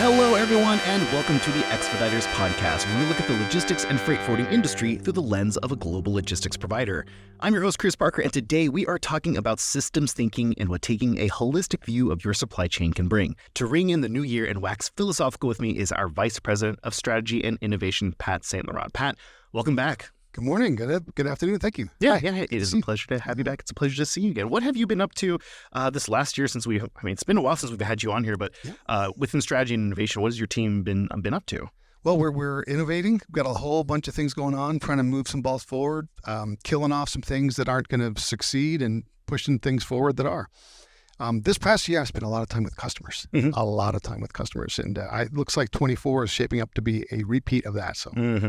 Hello, everyone, and welcome to the Expeditors Podcast, where we look at the logistics and freight forwarding industry through the lens of a global logistics provider. I'm your host, Chris Parker, and today we are talking about systems thinking and what taking a holistic view of your supply chain can bring. To ring in the new year and wax philosophical with me is our Vice President of Strategy and Innovation, Pat St. Laurent. Pat, welcome back. Good morning. Good afternoon. Thank you. Yeah. It is a pleasure to have you back. It's a pleasure to see you again. What have you been up to this last year since it's been a while since we've had you on here, but within strategy and innovation, what has your team been up to? Well, we're innovating. We've got a whole bunch of things going on, trying to move some balls forward, killing off some things that aren't going to succeed and pushing things forward that are. This past year, I spent a lot of time with customers, and it looks like 24 is shaping up to be a repeat of that,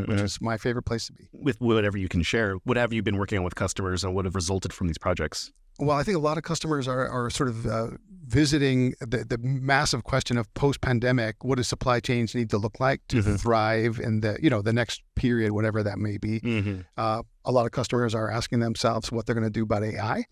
which is my favorite place to be. With whatever you can share, what have you been working on with customers and what have resulted from these projects? Well, I think a lot of customers are sort of visiting the massive question of post-pandemic. What do supply chains need to look like to thrive in the next period, whatever that may be? A lot of customers are asking themselves what they're going to do about AI.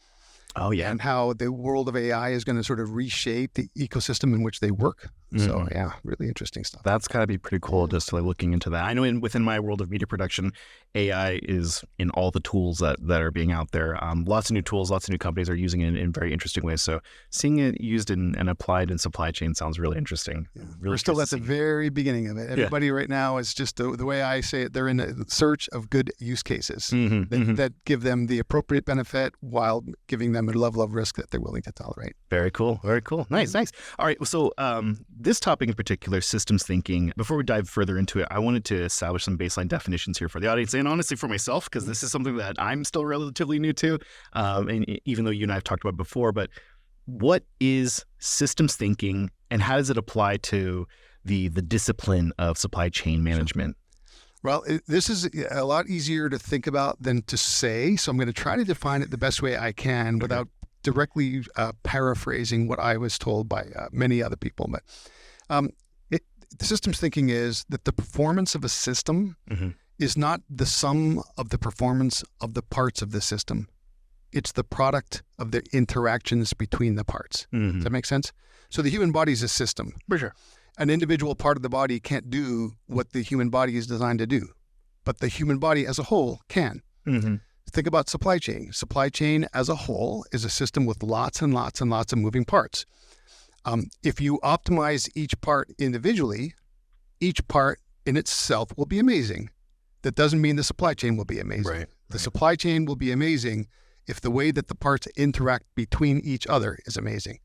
Oh, yeah. And how the world of AI is going to sort of reshape the ecosystem in which they work. So, really interesting stuff. That's got to be pretty cool just to looking into that. I know within my world of media production, AI is in all the tools that are being out there. Lots of new tools, lots of new companies are using it in very interesting ways. So seeing it used and applied in supply chain sounds really interesting. Yeah. We're still at the very beginning of it. Everybody right now is just the way I say it, they're in a search of good use cases that give them the appropriate benefit while giving them a level of risk that they're willing to tolerate. Very cool. Very cool. Nice. All right. So this topic in particular, systems thinking, before we dive further into it, I wanted to establish some baseline definitions here for the audience and honestly for myself, because this is something that I'm still relatively new to. And even though you and I have talked about it before, but what is systems thinking and how does it apply to the discipline of supply chain management? Well, this is a lot easier to think about than to say. So I'm going to try to define it the best way I can without directly paraphrasing what I was told by many other people. But the systems thinking is that the performance of a system is not the sum of the performance of the parts of the system. It's the product of the interactions between the parts. Does that make sense? So the human body is a system. For sure. An individual part of the body can't do what the human body is designed to do, but the human body as a whole can. Think about supply chain. Supply chain as a whole is a system with lots and lots and lots of moving parts. If you optimize each part individually, each part in itself will be amazing. That doesn't mean the supply chain will be amazing. Right. The supply chain will be amazing if the way that the parts interact between each other is amazing.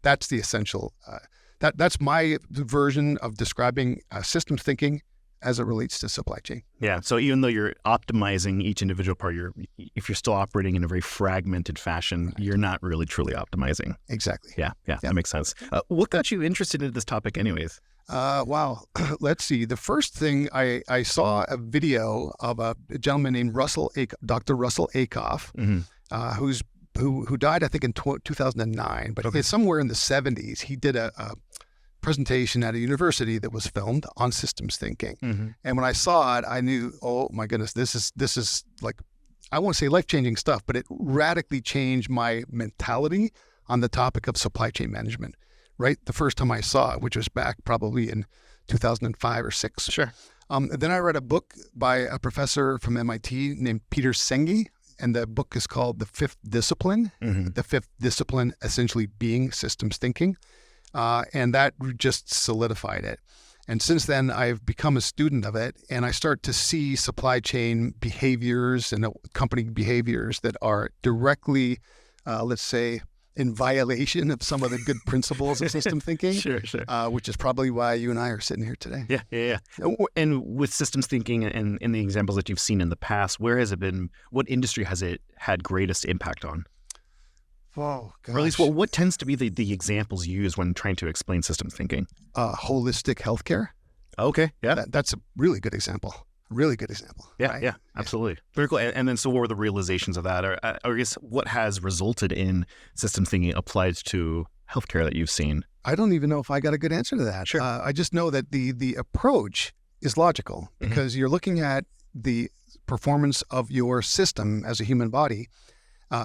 That's the essential. That's my version of describing systems thinking as it relates to supply chain. Yeah. So even though you're optimizing each individual part, if you're still operating in a very fragmented fashion, you're not really truly optimizing. Exactly. Yeah. That makes sense. What got you interested in this topic anyways? Wow. Let's see. The first thing I saw a video of a gentleman named Dr. Russell Ackoff, who died, I think, in 2009, but it's somewhere in the 70s. He did a presentation at a university that was filmed on systems thinking. And when I saw it, I knew, oh my goodness, this is like, I won't say life-changing stuff, but it radically changed my mentality on the topic of supply chain management, right? The first time I saw it, which was back probably in 2005 or 6. Sure. Then I read a book by a professor from MIT named Peter Senge, and the book is called The Fifth Discipline. The fifth discipline essentially being systems thinking. And that just solidified it. And since then, I've become a student of it, and I start to see supply chain behaviors and company behaviors that are directly, let's say, in violation of some of the good principles of system thinking. Sure. Which is probably why you and I are sitting here today. Yeah. And with systems thinking and in the examples that you've seen in the past, where has it been? What industry has it had greatest impact on? Oh, gosh. Or at least, what tends to be the examples used when trying to explain systems thinking? Holistic healthcare. Okay, yeah. That's a really good example. Really good example. Yeah, right? yeah, absolutely. Very cool. And then, so what were the realizations of that? Or I guess what has resulted in systems thinking applied to healthcare that you've seen? I don't even know if I got a good answer to that. Sure. I just know that the approach is logical because you're looking at the performance of your system as a human body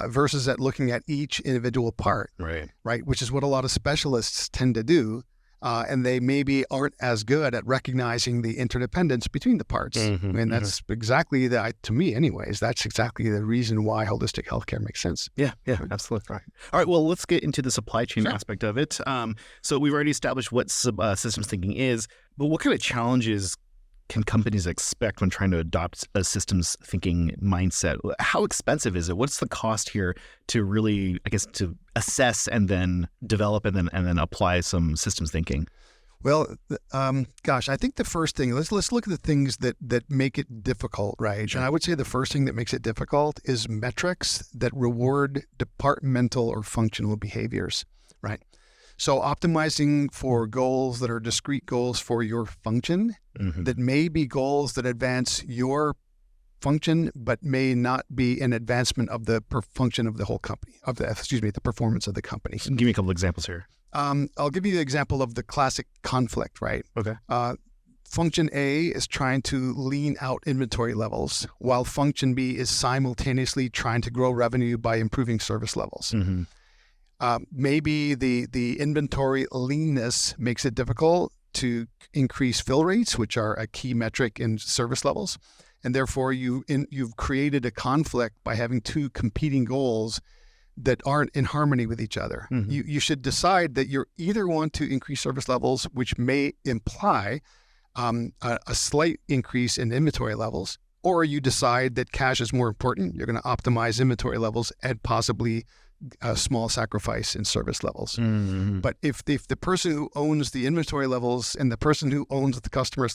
versus at looking at each individual part, right? Which is what a lot of specialists tend to do. and they maybe aren't as good at recognizing the interdependence between the parts. And that's exactly to me anyways, that's exactly the reason why holistic healthcare makes sense. Yeah, absolutely. All right, well, let's get into the supply chain aspect of it. So we've already established what systems thinking is, but what kind of challenges can companies expect when trying to adopt a systems thinking mindset? How expensive is it? What's the cost here to really, I guess, to assess and then develop and then apply some systems thinking? Well, I think the first thing, let's look at the things that make it difficult, right? Sure. And I would say the first thing that makes it difficult is metrics that reward departmental or functional behaviors, right? So optimizing for goals that are discrete goals for your function, that may be goals that advance your function, but may not be an advancement of the function of the whole company, the performance of the company. Give me a couple examples here. I'll give you the example of the classic conflict, right? Okay. Function A is trying to lean out inventory levels, while function B is simultaneously trying to grow revenue by improving service levels. Maybe the inventory leanness makes it difficult to increase fill rates, which are a key metric in service levels. And therefore, you've created a conflict by having two competing goals that aren't in harmony with each other. You should decide that you either want to increase service levels, which may imply a slight increase in inventory levels, or you decide that cash is more important. You're going to optimize inventory levels and possibly a small sacrifice in service levels. But if the person who owns the inventory levels and the person who owns the customer's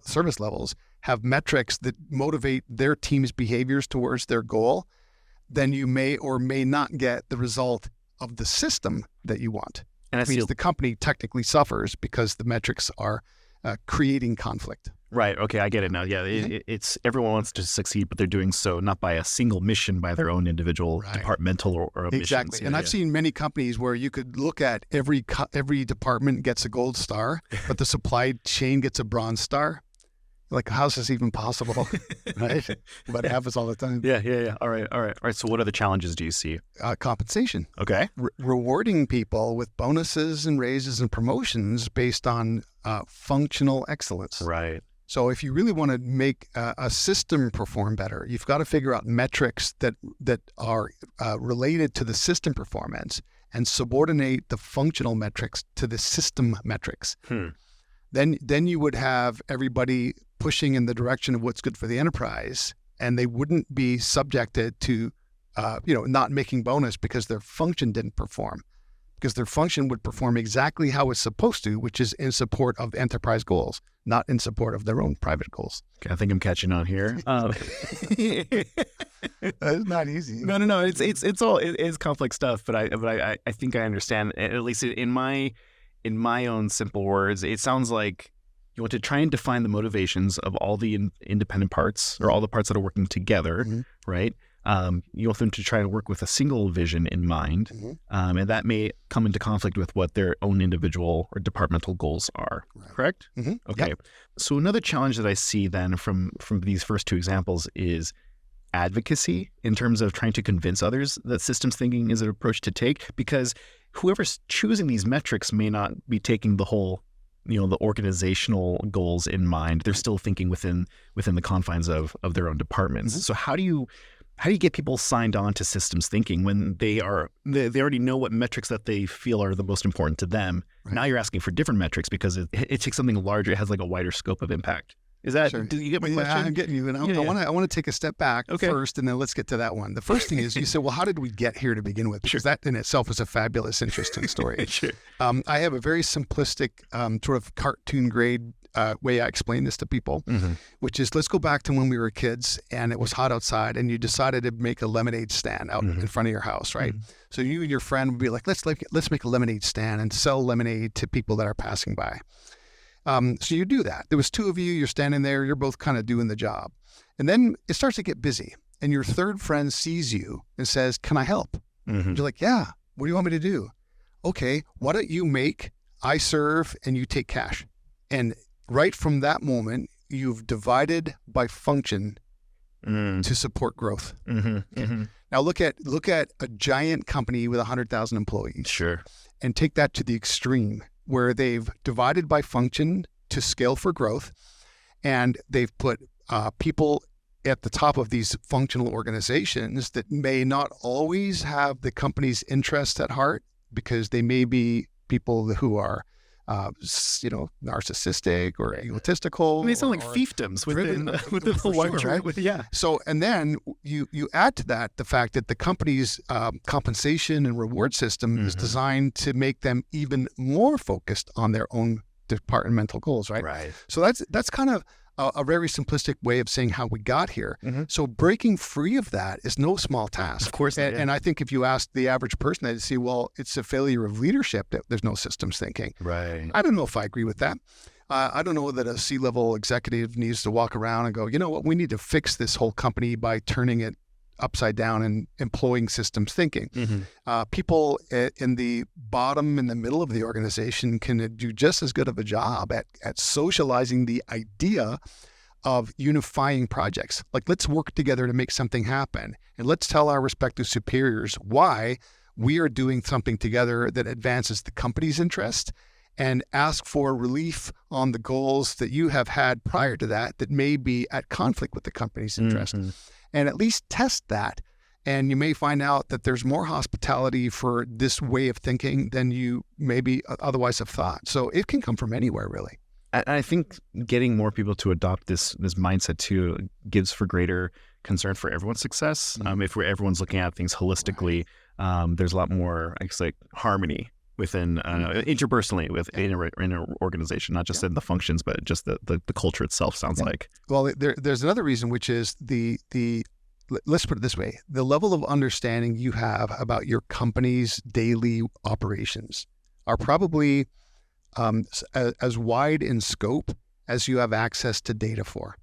service levels have metrics that motivate their team's behaviors towards their goal, then you may or may not get the result of the system that you want. And that means the company technically suffers because the metrics are creating conflict. Right. Okay. I get it now. Yeah. It's everyone wants to succeed, but they're doing so not by a single mission, by their own individual departmental or missions. Exactly. And I've seen many companies where you could look at every department gets a gold star, but the supply chain gets a bronze star. Like, how's this even possible? Right? But it happens all the time. Yeah. All right. So what other challenges do you see? Compensation. Okay. Rewarding people with bonuses and raises and promotions based on functional excellence. Right. So if you really want to make a system perform better, you've got to figure out metrics that are related to the system performance and subordinate the functional metrics to the system metrics. Then you would have everybody pushing in the direction of what's good for the enterprise, and they wouldn't be subjected to not making bonus because their function didn't perform. Because their function would perform exactly how it's supposed to, which is in support of enterprise goals, not in support of their own private goals. Okay, I think I'm catching on here. It's not easy. No. It's complex stuff, but I think I understand. At least in my own simple words, it sounds like you want to try and define the motivations of all the independent parts or all the parts that are working together, right? You want them to try to work with a single vision in mind, and that may come into conflict with what their own individual or departmental goals are, correct? Okay. Yep. So another challenge that I see then from these first two examples is advocacy in terms of trying to convince others that systems thinking is an approach to take, because whoever's choosing these metrics may not be taking the whole, the organizational goals in mind. They're still thinking within the confines of their own departments. So how do you get people signed on to systems thinking when they already know what metrics that they feel are the most important to them? Right. Now you're asking for different metrics because it takes something larger. It has like a wider scope of impact. Is that, sure. Do you get my question? I'm getting you. And I want to take a step back first, and then let's get to that one. The first thing is, you said, well, how did we get here to begin with? Because that in itself is a fabulous, interesting story. Sure. I have a very simplistic sort of cartoon grade way I explain this to people, which is, let's go back to when we were kids and it was hot outside and you decided to make a lemonade stand out in front of your house, right? So you and your friend would be like, let's make a lemonade stand and sell lemonade to people that are passing by. So you do that. There was two of you, you're standing there, you're both kind of doing the job. And then it starts to get busy and your third friend sees you and says, can I help? You're like, yeah, what do you want me to do? Okay, why don't you make, I serve, and you take cash. And right from that moment, you've divided by function to support growth. Now look at a giant company with 100,000 employees. Sure. And take that to the extreme. where they've divided by function to scale for growth, and they've put people at the top of these functional organizations that may not always have the company's interests at heart, because they may be people who are narcissistic or egotistical. And they sound like fiefdoms within the larger, sure, right? Yeah. So, and then you add to that the fact that the company's compensation and reward system is designed to make them even more focused on their own departmental goals, right? Right. So that's kind of a very simplistic way of saying how we got here. So breaking free of that is no small task. Of course. And I think if you ask the average person, they'd say, well, it's a failure of leadership that there's no systems thinking. Right. I don't know if I agree with that. I don't know that a C-level executive needs to walk around and go, you know what, we need to fix this whole company by turning it upside down and employing systems thinking. People in the bottom and the middle of the organization can do just as good of a job at socializing the idea of unifying projects. Like, let's work together to make something happen. And let's tell our respective superiors why we are doing something together that advances the company's interest, and ask for relief on the goals that you have had prior to that may be at conflict with the company's interest. And at least test that. And you may find out that there's more hospitality for this way of thinking than you maybe otherwise have thought. So it can come from anywhere, really. I think getting more people to adopt this mindset too gives for greater concern for everyone's success. If everyone's looking at things holistically, there's a lot more, I guess, like harmony within interpersonally in an organization, not just in the functions, but just the culture itself, sounds like. Well, there's another reason, which is let's put it this way: the level of understanding you have about your company's daily operations are probably as wide in scope as you have access to data for.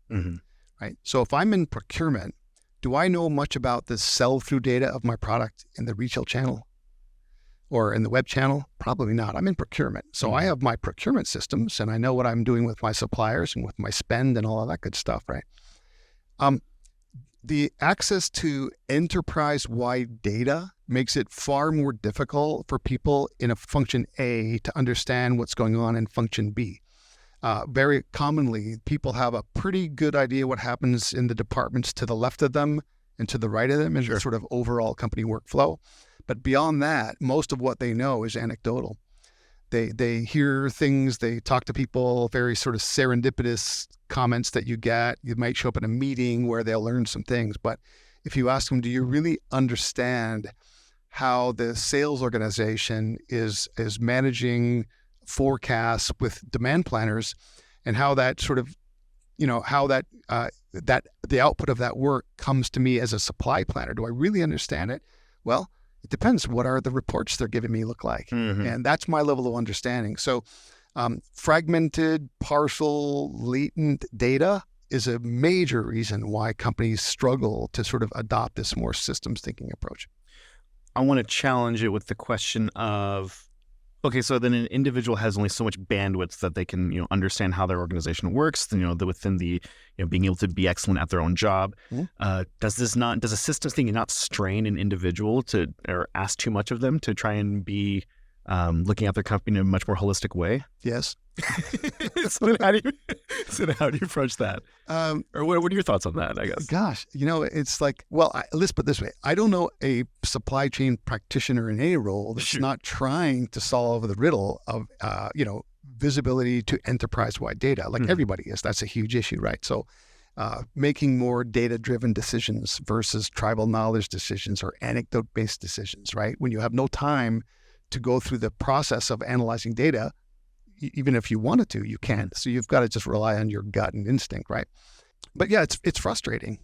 Right. So if I'm in procurement, do I know much about the sell-through data of my product in the retail channel or in the web channel? Probably not. I'm in procurement. So I have my procurement systems, and I know what I'm doing with my suppliers and with my spend and all of that good stuff, right? The access to enterprise-wide data makes it far more difficult for people in a function A to understand what's going on in function B. Very commonly, people have a pretty good idea what happens in the departments to the left of them and to the right of them in the sort of overall company workflow. But beyond that, most of what they know is anecdotal. They hear things, they talk to people, very sort of serendipitous comments that you get. You might show up in a meeting where they'll learn some things. But if you ask them, do you really understand how the sales organization is managing forecasts with demand planners, and how that sort of, how that the output of that work comes to me as a supply planner? Do I really understand it? Well, it depends. What are the reports they're giving me look like? And that's my level of understanding. So fragmented, partial, latent data is a major reason why companies struggle to sort of adopt this more systems thinking approach. I want to challenge it with the question of, okay, so then an individual has only so much bandwidth that they can, understand how their organization works, within the, being able to be excellent at their own job. Does a systems thinking not strain an individual or ask too much of them to try and be looking at their company in a much more holistic way? Yes. So how do you approach that? Or what are your thoughts on that, I guess? Gosh, it's like, let's put it this way. I don't know a supply chain practitioner in any role that's not trying to solve the riddle of, visibility to enterprise-wide data. Like everybody is. That's a huge issue, right? So making more data-driven decisions versus tribal knowledge decisions or anecdote-based decisions, right? When you have no time to go through the process of analyzing data, even if you wanted to, you can't. So you've got to just rely on your gut and instinct, right? But yeah, it's frustrating.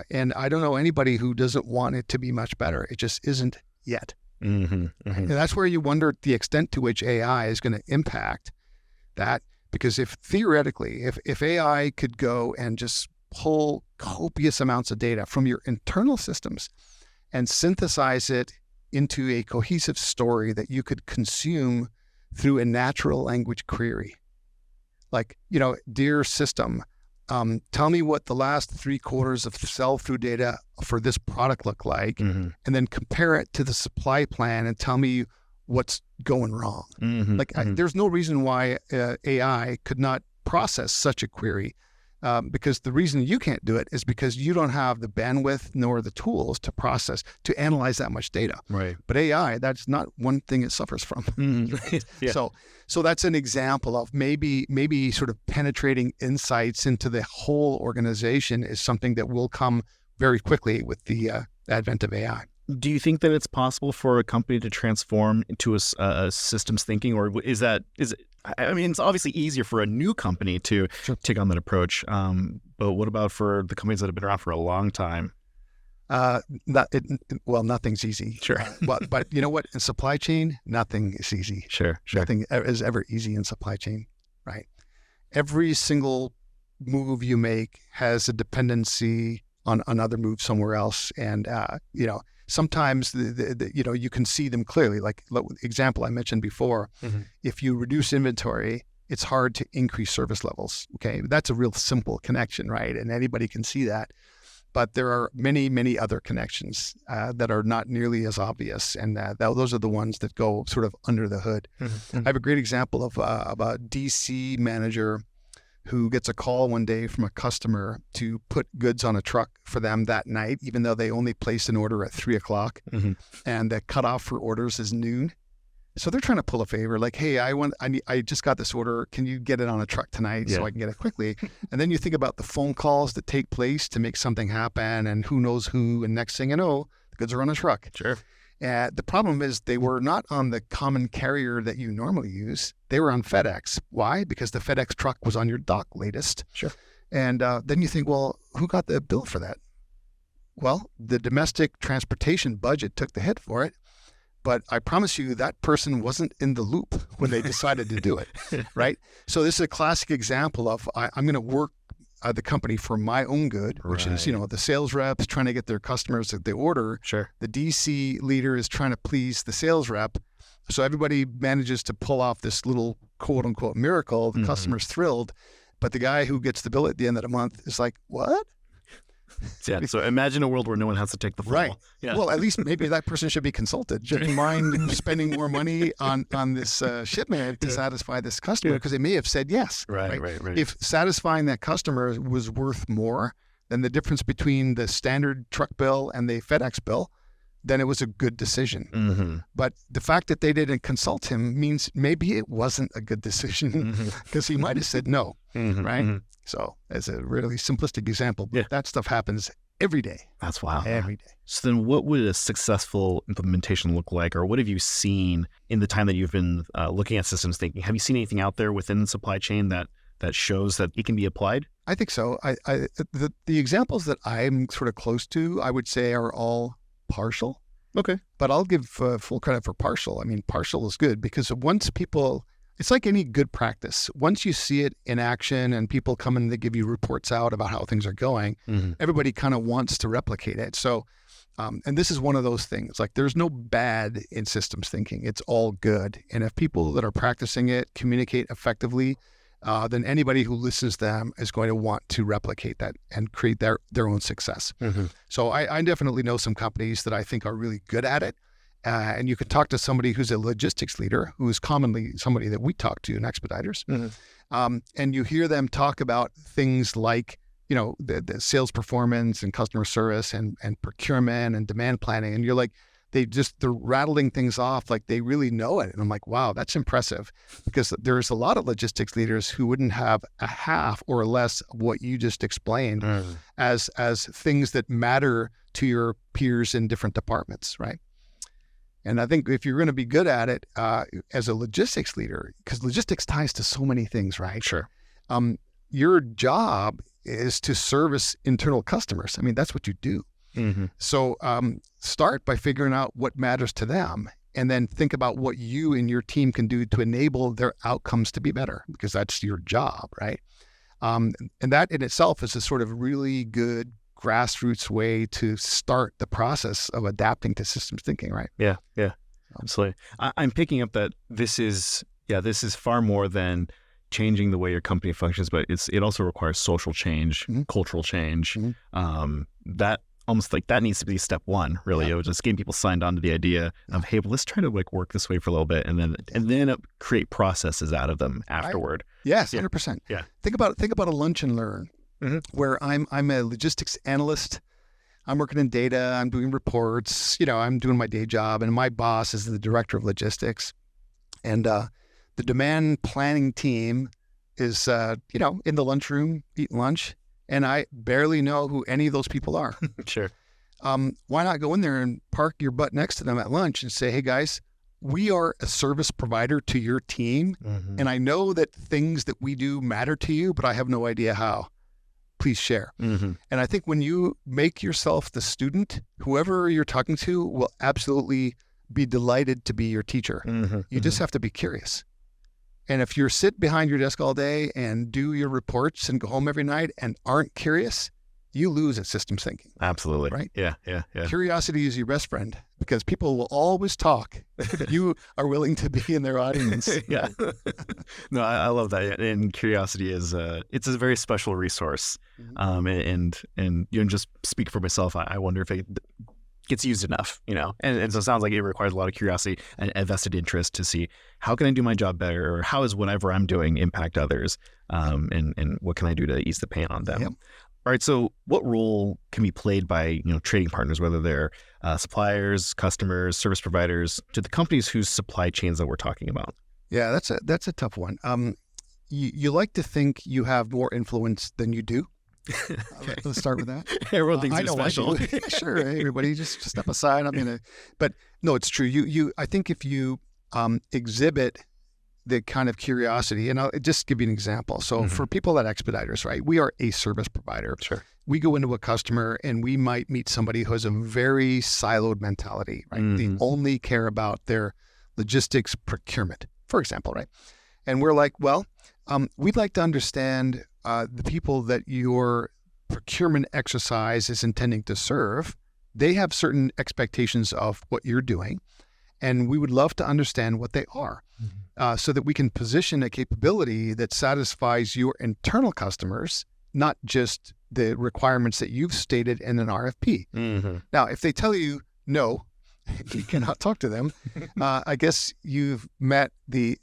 And I don't know anybody who doesn't want it to be much better. It just isn't yet. And that's where you wonder the extent to which AI is going to impact that. Because if theoretically, if AI could go and just pull copious amounts of data from your internal systems and synthesize it into a cohesive story that you could consume through a natural language query. Like, dear system, tell me what the last 3 quarters of sell-through data for this product look like, and then compare it to the supply plan and tell me what's going wrong. Mm-hmm. There's no reason why AI could not process such a query, because the reason you can't do it is because you don't have the bandwidth nor the tools to analyze that much data. Right. But AI, that's not one thing it suffers from. Mm-hmm. Yeah. So that's an example of maybe sort of penetrating insights into the whole organization is something that will come very quickly with the advent of AI. Do you think that it's possible for a company to transform into a systems thinking, or is it? I mean, it's obviously easier for a new company to take on that approach. But what about for the companies that have been around for a long time? Nothing's easy. Sure. But you know what? In supply chain, nothing is easy. Sure. Nothing is ever easy in supply chain, right? Every single move you make has a dependency on another move somewhere else, and sometimes you can see them clearly. Like the example I mentioned before, if you reduce inventory, it's hard to increase service levels. Okay, that's a real simple connection, right? And anybody can see that. But there are many, many other connections that are not nearly as obvious, and those are the ones that go sort of under the hood. I have a great example of a DC manager who gets a call one day from a customer to put goods on a truck for them that night, even though they only placed an order at 3:00, and the cutoff for orders is noon. So they're trying to pull a favor, like, hey, I just got this order. Can you get it on a truck tonight so I can get it quickly? And then you think about the phone calls that take place to make something happen, and who knows who, and next thing you know, the goods are on a truck. Sure. The problem is they were not on the common carrier that you normally use. They were on FedEx. Why? Because the FedEx truck was on your dock latest. Sure. And then you think, well, who got the bill for that? Well, the domestic transportation budget took the hit for it. But I promise you that person wasn't in the loop when they decided to do it, right? So this is a classic example of I'm going to work the company for my own good, which is, the sales reps trying to get their customers that they order. Sure. The DC leader is trying to please the sales rep. So everybody manages to pull off this little quote unquote miracle. The customer's thrilled, but the guy who gets the bill at the end of the month is like, what? Yeah. So imagine a world where no one has to take the fall. Right. Yeah. Well, at least maybe that person should be consulted. Should you mind spending more money on this shipment to satisfy this customer? Because they may have said yes. Right. If satisfying that customer was worth more than the difference between the standard truck bill and the FedEx bill, then it was a good decision. But the fact that they didn't consult him means maybe it wasn't a good decision, because he might have said no, right? So as a really simplistic example, but that stuff happens every day. That's wild. Every day. So then what would a successful implementation look like, or what have you seen in the time that you've been looking at systems thinking? Have you seen anything out there within the supply chain that shows that it can be applied? I think so. The examples that I'm sort of close to, I would say, are all partial. Okay. But I'll give full credit for partial. I mean, partial is good because it's like any good practice. Once you see it in action and people come and they give you reports out about how things are going, everybody kind of wants to replicate it. So, and this is one of those things, like there's no bad in systems thinking. It's all good. And if people that are practicing it communicate effectively, then anybody who listens to them is going to want to replicate that and create their own success. So I definitely know some companies that I think are really good at it. And you could talk to somebody who's a logistics leader, who is commonly somebody that we talk to in Expeditors. And you hear them talk about things like, the sales performance and customer service and procurement and demand planning. And you're like, they're rattling things off like they really know it. And I'm like, wow, that's impressive, because there's a lot of logistics leaders who wouldn't have a half or less of what you just explained as things that matter to your peers in different departments, right? And I think if you're going to be good at it as a logistics leader, because logistics ties to so many things, right? Sure. Your job is to service internal customers. I mean, that's what you do. So start by figuring out what matters to them, and then think about what you and your team can do to enable their outcomes to be better, because that's your job, right? And that in itself is a sort of really good grassroots way to start the process of adapting to systems thinking, right? Yeah, absolutely. I'm picking up that this is far more than changing the way your company functions, but it also requires social change, cultural change. That almost like that needs to be step one, really. Yeah. It was just getting people signed on to the idea of, hey, well, let's try to like work this way for a little bit, and then create processes out of them afterward. Yes, Yeah. 100%. Yeah. Think about a lunch and learn, where I'm a logistics analyst. I'm working in data. I'm doing reports. I'm doing my day job, and my boss is the director of logistics, and the demand planning team is in the lunchroom eating lunch, and I barely know who any of those people are. Sure. Why not go in there and park your butt next to them at lunch and say, hey guys, we are a service provider to your team, and I know that things that we do matter to you, but I have no idea how. Please share. And I think when you make yourself the student, whoever you're talking to will absolutely be delighted to be your teacher. You just have to be curious. And if you sit behind your desk all day and do your reports and go home every night and aren't curious, you lose at systems thinking. Absolutely. Right? Yeah. Curiosity is your best friend, because people will always talk if you are willing to be in their audience. Yeah. No, I love that. And curiosity is it's a very special resource. And just speak for myself, I wonder if it gets used enough, and so it sounds like it requires a lot of curiosity and a vested interest to see how can I do my job better, or how is whatever I'm doing impact others, and what can I do to ease the pain on them. Yep. All right, so what role can be played by trading partners, whether they're suppliers, customers, service providers, to the companies whose supply chains that we're talking about? Yeah, that's a tough one. You like to think you have more influence than you do. Okay. Let's start with that. Everyone thinks I they're know special. I do. Sure, hey, everybody, just step aside. But no, it's true. I think if you exhibit the kind of curiosity, and I'll just give you an example. So for people at Expeditors, right, we are a service provider. Sure. We We go into a customer and we might meet somebody who has a very siloed mentality, right? They only care about their logistics procurement, for example, right? And we're like, well, we'd like to understand the people that your procurement exercise is intending to serve. They have certain expectations of what you're doing, and we would love to understand what they are, so that we can position a capability that satisfies your internal customers, not just the requirements that you've stated in an RFP. Now, if they tell you no, you cannot talk to them, I guess you've met the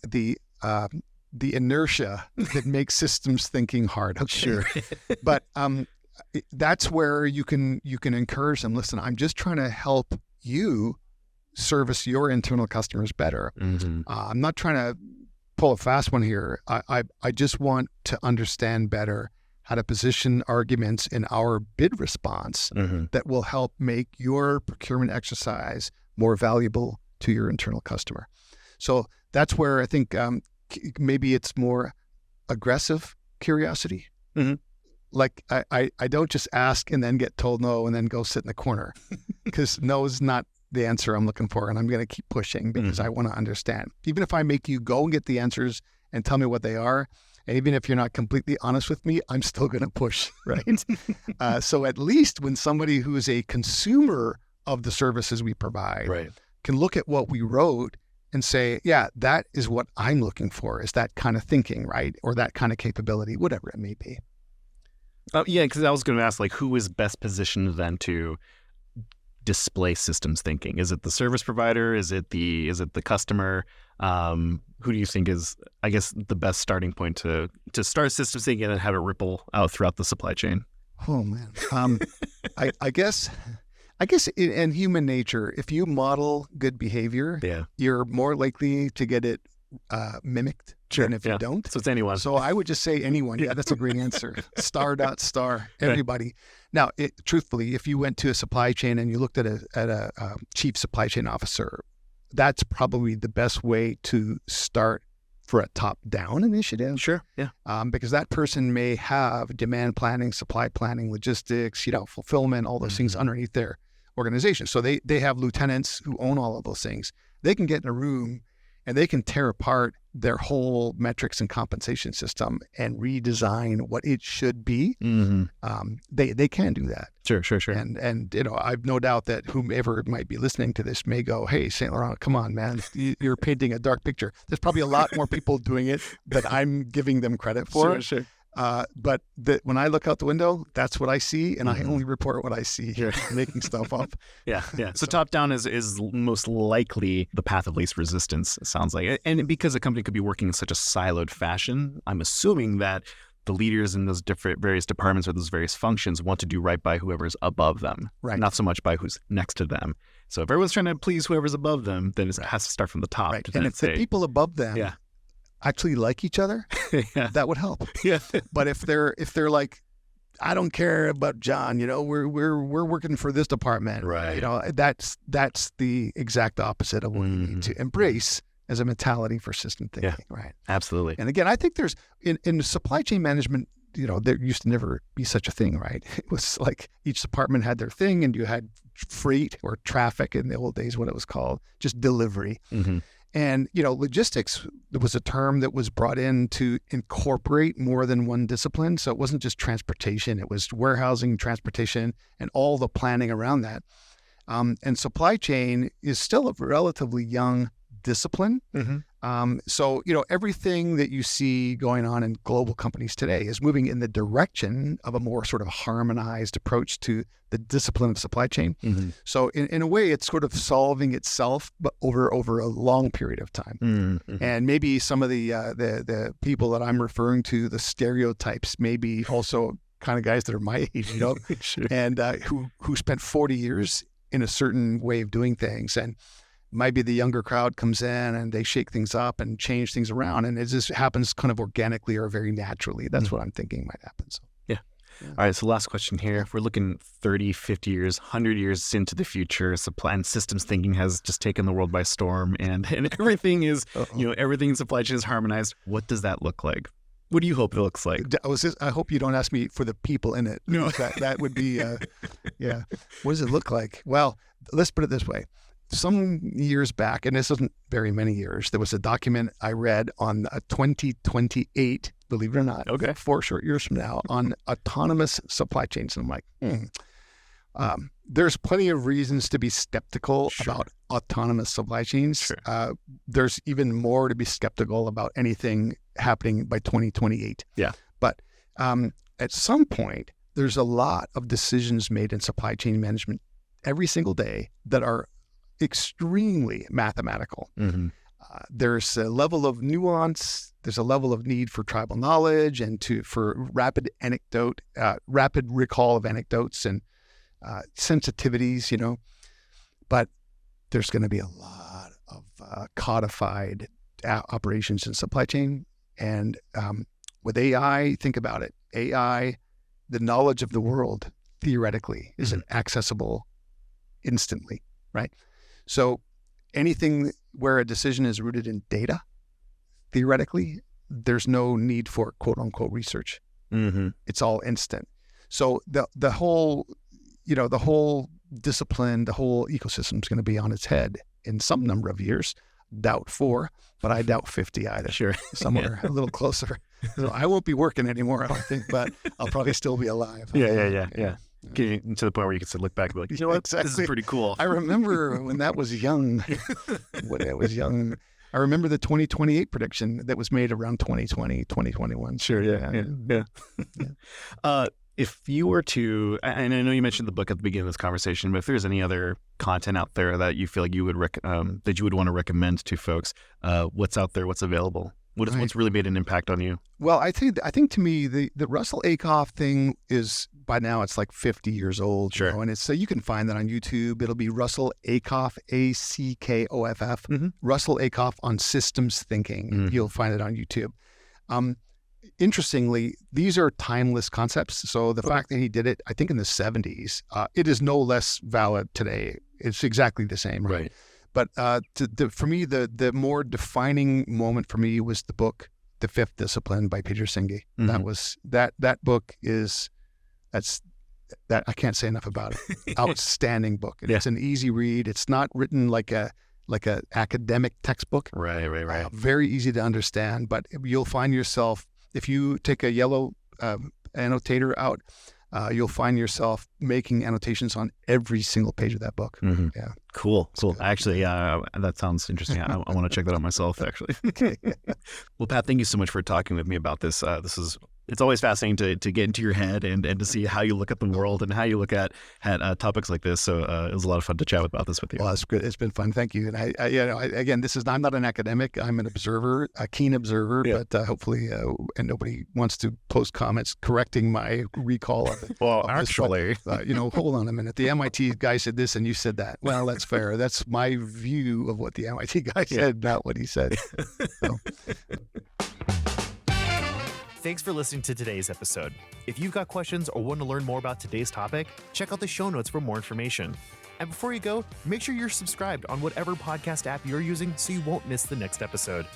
inertia that makes systems thinking hard. Okay? Sure. But that's where you can encourage them. Listen, I'm just trying to help you service your internal customers better. I'm not trying to pull a fast one here. I just want to understand better how to position arguments in our bid response that will help make your procurement exercise more valuable to your internal customer. So that's where I think maybe it's more aggressive curiosity. Like I don't just ask and then get told no and then go sit in the corner, because no is not the answer I'm looking for, and I'm going to keep pushing because I want to understand. Even if I make you go and get the answers and tell me what they are, and even if you're not completely honest with me, I'm still going to push, right? So at least when somebody who is a consumer of the services we provide can look at what we wrote and say, yeah, that is what I'm looking for, is that kind of thinking, right? Or that kind of capability, whatever it may be. Yeah, because I was going to ask, like, who is best positioned then to display systems thinking? Is it the service provider? Is it the customer? Who do you think is, I guess, the best starting point to start systems thinking and then have it ripple out throughout the supply chain? Oh man, I guess in human nature, if you model good behavior, you're more likely to get it mimicked than if you don't. So it's anyone. So I would just say anyone. Yeah, that's a great answer. Star, everybody. Now, truthfully, if you went to a supply chain and you looked at a chief supply chain officer, that's probably the best way to start for a top-down initiative. Sure. Yeah. Because that person may have demand planning, supply planning, logistics, fulfillment, all those things underneath their organization. So they have lieutenants who own all of those things. They can get in a room and they can tear apart their whole metrics and compensation system and redesign what it should be. They can do that. Sure. And I've no doubt that whomever might be listening to this may go, hey, St. Laurent, come on, man, you're painting a dark picture. There's probably a lot more people doing it that I'm giving them credit for. Sure. But when I look out the window, that's what I see, and I only report what I see. Sure. Making stuff up. Yeah. So top down is most likely the path of least resistance, it sounds like. And because a company could be working in such a siloed fashion, I'm assuming that the leaders in those different various departments or those various functions want to do right by whoever's above them, Right. not so much by who's next to them. So if everyone's trying to please whoever's above them, then it has to start from the top. Right. to And then if the say, people above them yeah. actually like each other, Yeah. that would help. Yeah. But if they're like, I don't care about John, we're working for this department. Right. That's the exact opposite of what you need to embrace as a mentality for system thinking. Yeah. Right. Absolutely. And again, I think there's in supply chain management, there used to never be such a thing, right? It was like each department had their thing, and you had freight or traffic in the old days, what it was called, just delivery. Mm-hmm. And, logistics was a term that was brought in to incorporate more than one discipline. So it wasn't just transportation, it was warehousing, transportation, and all the planning around that. And supply chain is still a relatively young discipline. Mm-hmm. So, everything that you see going on in global companies today is moving in the direction of a more sort of harmonized approach to the discipline of supply chain. Mm-hmm. So in a way, it's sort of solving itself, but over a long period of time. Mm-hmm. And maybe some of the people that I'm referring to, the stereotypes, maybe also kind of guys that are my age, Sure. and who spent 40 years in a certain way of doing things. And maybe the younger crowd comes in and they shake things up and change things around. And it just happens kind of organically or very naturally. That's what I'm thinking might happen. So. Yeah. All right. So last question here. If we're looking 30, 50 years, 100 years into the future, supply and systems thinking has just taken the world by storm, and everything is, everything in supply chain is harmonized. What does that look like? What do you hope it looks like? I hope you don't ask me for the people in it. No. That would be, yeah. What does it look like? Well, let's put it this way. Some years back, and this isn't very many years, there was a document I read on 2028, believe it or not, Okay. 4 short years from now, on autonomous supply chains. And I'm like, there's plenty of reasons to be skeptical about autonomous supply chains. Sure. There's even more to be skeptical about anything happening by 2028. Yeah. But at some point, there's a lot of decisions made in supply chain management every single day that are extremely mathematical. Mm-hmm. There's a level of nuance. There's a level of need for tribal knowledge and for rapid recall of anecdotes and sensitivities, But there's going to be a lot of codified operations in supply chain. And with AI, think about it. AI, the knowledge of the world, theoretically, is accessible instantly, right? So anything where a decision is rooted in data, theoretically, there's no need for quote unquote research. Mm-hmm. It's all instant. So the whole discipline, the whole ecosystem is going to be on its head in some number of years. Doubt 4, but I doubt 50 either. Sure. Somewhere a little closer. So I won't be working anymore, I don't think, but I'll probably still be alive. Yeah. Getting to the point where you can look back and be like, you know what? Exactly. This is pretty cool. I remember when that was young. I remember the 2028 prediction that was made around 2020, 2021. Sure. Yeah. If you were to, and I know you mentioned the book at the beginning of this conversation, but if there's any other content out there that you feel like you would that you would want to recommend to folks, what's out there? What's available? What's really made an impact on you? Well, I think to me the Russell Ackoff thing is, by now it's like 50 years old. Sure. And so you can find that on YouTube. It'll be Russell Ackoff, Ackoff. Mm-hmm. Russell Ackoff on systems thinking. Mm-hmm. You'll find it on YouTube. Interestingly, these are timeless concepts. So the fact that he did it, I think in the 70s, it is no less valid today. It's exactly the same. Right. But for me, the more defining moment for me was the book, The Fifth Discipline by Peter Senge. Mm-hmm. That was that book is that I can't say enough about it. Outstanding book. It's an easy read. It's not written like a academic textbook. Right. Very easy to understand. But you'll find yourself, if you take a yellow annotator out, you'll find yourself making annotations on every single page of that book. Mm-hmm. Yeah. Cool. Actually, that sounds interesting. I want to check that out myself, actually. Okay. Well, Pat, thank you so much for talking with me about this. This is It's always fascinating to get into your head and to see how you look at the world and how you look at topics like this. So it was a lot of fun to chat about this with you. Well, it's good. It's been fun. Thank you. And again, I'm not an academic. I'm an observer, a keen observer. Yeah. But hopefully, and nobody wants to post comments correcting my recall of it. Well, actually, hold on a minute. The MIT guy said this, and you said that. Well, that's fair. That's my view of what the MIT guy said, not what he said. So. Thanks for listening to today's episode. If you've got questions or want to learn more about today's topic, check out the show notes for more information. And before you go, make sure you're subscribed on whatever podcast app you're using so you won't miss the next episode.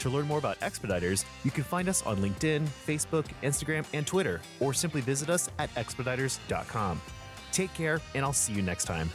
To learn more about Expeditors, you can find us on LinkedIn, Facebook, Instagram, and Twitter, or simply visit us at expeditors.com. Take care, and I'll see you next time.